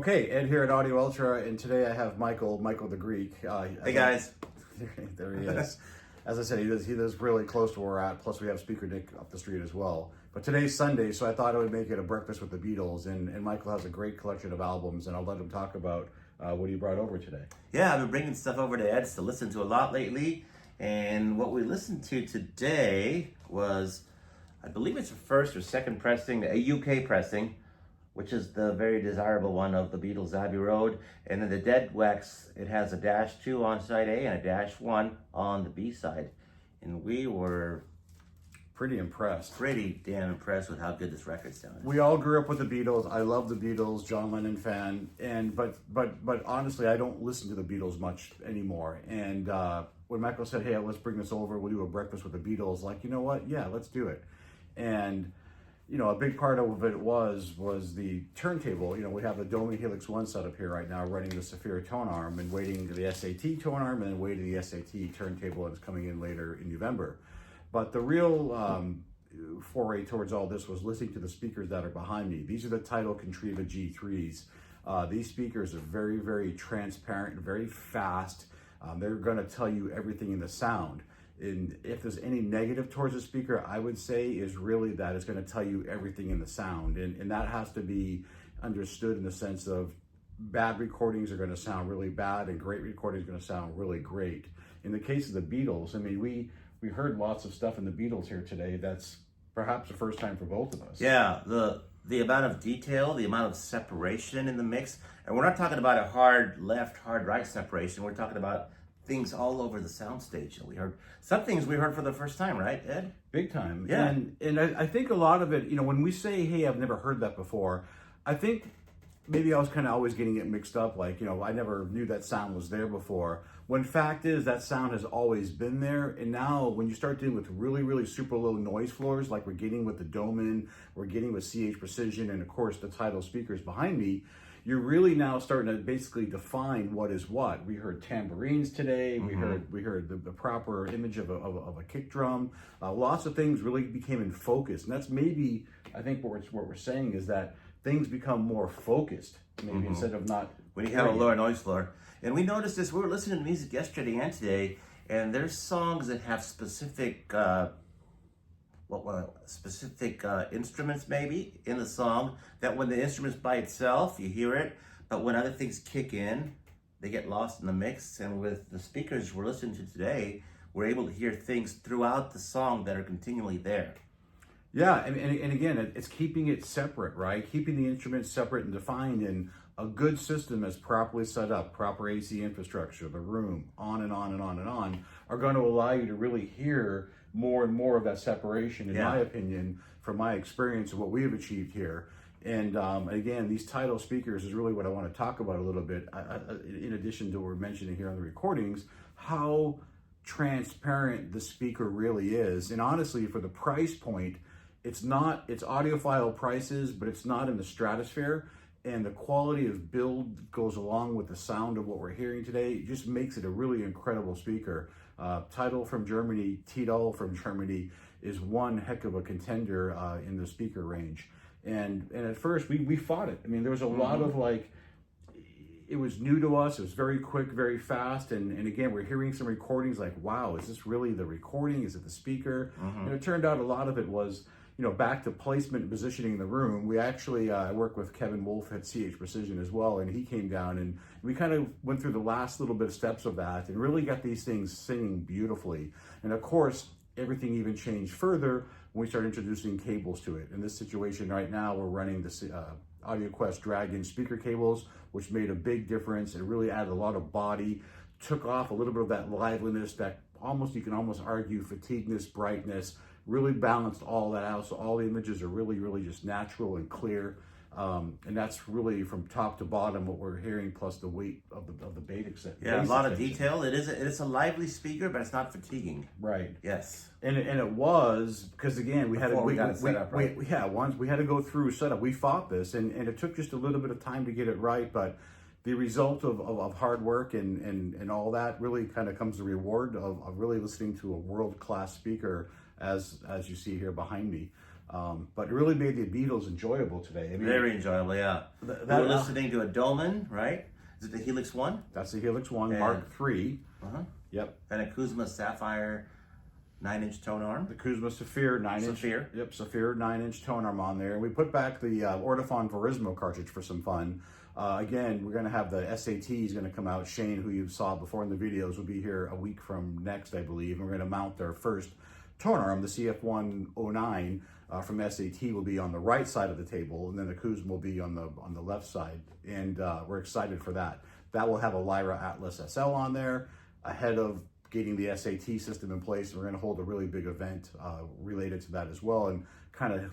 Okay, Ed here at Audio Ultra, and today I have Michael the Greek. Hey guys. There he is. As I said, he lives really close to where we're at, plus we have Speaker Nick up the street as well. But today's Sunday, so I thought I would make it a breakfast with the Beatles, and Michael has a great collection of albums, and I'll let him talk about what he brought over today. Yeah, I've been bringing stuff over to Ed's to listen to a lot lately, and what we listened to today was, I believe it's the first or second pressing, a UK pressing, which is the very desirable one of the Beatles Abbey Road. And then the Dead Wax, it has a -2 on side A and a -1 on the B side. And we were Pretty impressed. pretty damn impressed with how good this record sounded. We all grew up with the Beatles. I love the Beatles, John Lennon fan, and but honestly, I don't listen to the Beatles much anymore. And when Michael said, "Hey, let's bring this over. We'll do a breakfast with the Beatles," like, you know what? Yeah, let's do it. And you know, a big part of it was the turntable. You know, we have the Dohmann Helix 1 set up here right now, running the Safir tonearm and waiting to the SAT tonearm and then waiting the SAT turntable that's coming in later in November. But the real foray towards all this was listening to the speakers that are behind me. These are the TIDAL Contriva G3s. These speakers are very, very transparent, very fast. They're going to tell you everything in the sound. And if there's any negative towards the speaker, I would say is really that it's going to tell you everything in the sound. And that has to be understood in the sense of bad recordings are going to sound really bad and great recordings are going to sound really great. In the case of the Beatles, I mean, we heard lots of stuff in the Beatles here today that's perhaps the first time for both of us. Yeah, the amount of detail, the amount of separation in the mix, and we're not talking about a hard left, hard right separation. We're talking about things all over the soundstage. We heard some things we heard for the first time, right, Ed? Big time. Yeah. And I think a lot of it, you know, when we say, hey, I've never heard that before, I think maybe I was kind of always getting it mixed up. Like, you know, I never knew that sound was there before. When fact is that sound has always been there. And now when you start dealing with really, really super low noise floors, like we're getting with the Dohmann, we're getting with CH Precision, and of course the TIDAL speakers behind me, you're really now starting to basically define what is what. We heard tambourines today. We heard the proper image of a kick drum. Lots of things really became in focus, and that's maybe, I think what we're saying is that things become more focused, maybe instead of not. When you have a lower noise floor, and we noticed this. We were listening to music yesterday and today, and there's songs that have specific. Specific instruments maybe in the song, that when the instrument's by itself, you hear it, but when other things kick in, they get lost in the mix. And with the speakers we're listening to today, we're able to hear things throughout the song that are continually there. Yeah, and again, it's keeping it separate, right? Keeping the instruments separate and defined, and a good system that's properly set up, proper AC infrastructure, the room, on and on and on and on, are going to allow you to really hear more and more of that separation, in my opinion, from my experience of what we have achieved here. And again, these TIDAL speakers is really what I want to talk about a little bit, in addition to what we're mentioning here on the recordings, how transparent the speaker really is. And honestly, for the price point, it's audiophile prices, but it's not in the stratosphere. And the quality of build goes along with the sound of what we're hearing today. It just makes it a really incredible speaker. TIDAL from Germany, TIDAL from Germany is one heck of a contender in the speaker range. And at first we fought it. I mean, there was a lot of like, it was new to us. It was very quick, very fast. And again, we're hearing some recordings like, wow, is this really the recording? Is it the speaker? And it turned out a lot of it was, you know, back to placement and positioning in the room. We actually, I work with Kevin Wolf at CH Precision as well, and he came down and we kind of went through the last little bit of steps of that and really got these things singing beautifully. And of course, everything even changed further when we started introducing cables to it. In this situation right now, we're running the Audioquest Dragon speaker cables, which made a big difference. It really added a lot of body, took off a little bit of that liveliness, that you can almost argue fatigueness, brightness, really balanced all that out. So all the images are really, really just natural and clear. And that's really from top to bottom what we're hearing, plus the weight of the beta set. Yeah, a lot of detail. It is a lively speaker, but it's not fatiguing. Right. Yes. And it was, because again, we had to go through setup. We fought this, and it took just a little bit of time to get it right, but the result of hard work and all that really kind of comes the reward of really listening to a world-class speaker, as you see here behind me. But it really made the Beatles enjoyable today. I mean, Very enjoyable, yeah. We're listening to a Dohmann, right? Is it the Helix 1? That's the Helix 1 Mark III. Uh-huh. Yep. And a Kuzma Safir 9-inch tone arm. The Kuzma Safir 9-inch. Safir. Yep, Safir 9-inch tone arm on there. And we put back the Ortofon Verismo cartridge for some fun. Again, we're going to have the SATs going to come out. Shane, who you saw before in the videos, will be here a week from next, I believe. And we're going to mount their first tone arm, the CF109 from SAT, will be on the right side of the table, and then the Kuzma will be on the left side. And we're excited for that. That will have a Lyra Atlas SL on there ahead of getting the SAT system in place. We're going to hold a really big event related to that as well, and kind of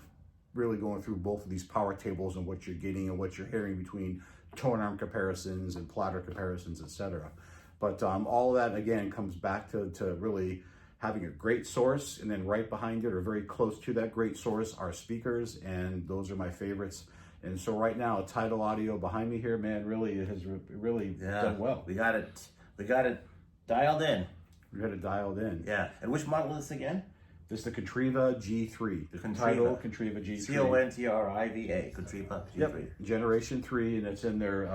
really going through both of these power tables and what you're getting and what you're hearing between tone arm comparisons and platter comparisons, etc. But all of that, again, comes back to really having a great source, and then right behind it or very close to that great source are speakers, and those are my favorites. And so right now, TIDAL Audio behind me here, man, really has done well. We got it dialed in. We got it dialed in. Yeah. And which model is this again? This is the Contriva G3. The TIDAL Contriva G3. Contriva, Contriva G3. Yep. Generation 3, and it's in their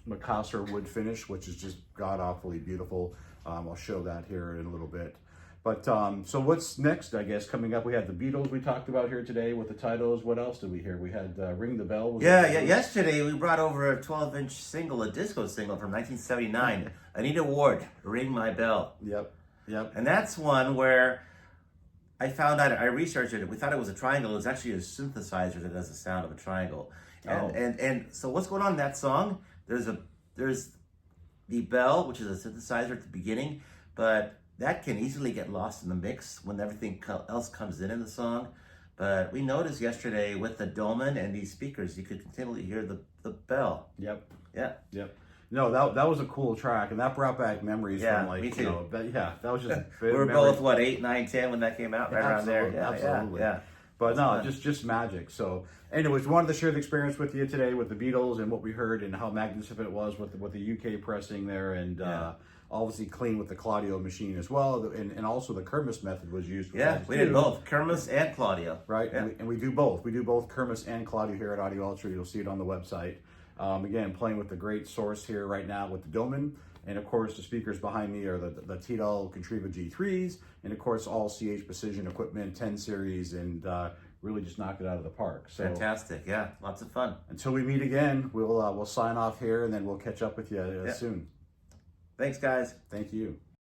Macassar wood finish, which is just god-awfully beautiful. I'll show that here in a little bit. But so what's next, I guess, coming up? We had the Beatles we talked about here today with the titles. What else did we hear? We had Ring the Bell. Yesterday we brought over a 12-inch single, a disco single from 1979. Anita Ward, Ring My Bell. Yep. And that's one where I found out, I researched it. We thought it was a triangle. It was actually a synthesizer that does the sound of a triangle. And so what's going on in that song? There's the bell, which is a synthesizer at the beginning, but that can easily get lost in the mix when everything else comes in the song. But we noticed yesterday with the Dohmann and these speakers, you could continually hear the bell. Yep. Yeah. Yep. No, that was a cool track, and that brought back memories from like, me too. That was just we were both, 8, 9, 10 when that came out, right around there. Yeah, absolutely. Yeah. But no, just magic. So anyways, wanted to share the experience with you today with the Beatles and what we heard and how magnificent it was with the UK pressing there, and obviously clean with the Claudio machine as well, and also the Kermis method was used. We did both, Kermis and Claudio. Right, yeah. and we do both. We do both Kermis and Claudio here at Audio Ultra. You'll see it on the website. Again, playing with the great source here right now with the Dohmann. And of course, the speakers behind me are the TIDAL Contriva G3s, and of course, all CH Precision equipment, 10 series, and really just knocked it out of the park. So fantastic, yeah, lots of fun. Until we meet again, we'll sign off here, and then we'll catch up with you soon. Thanks, guys. Thank you.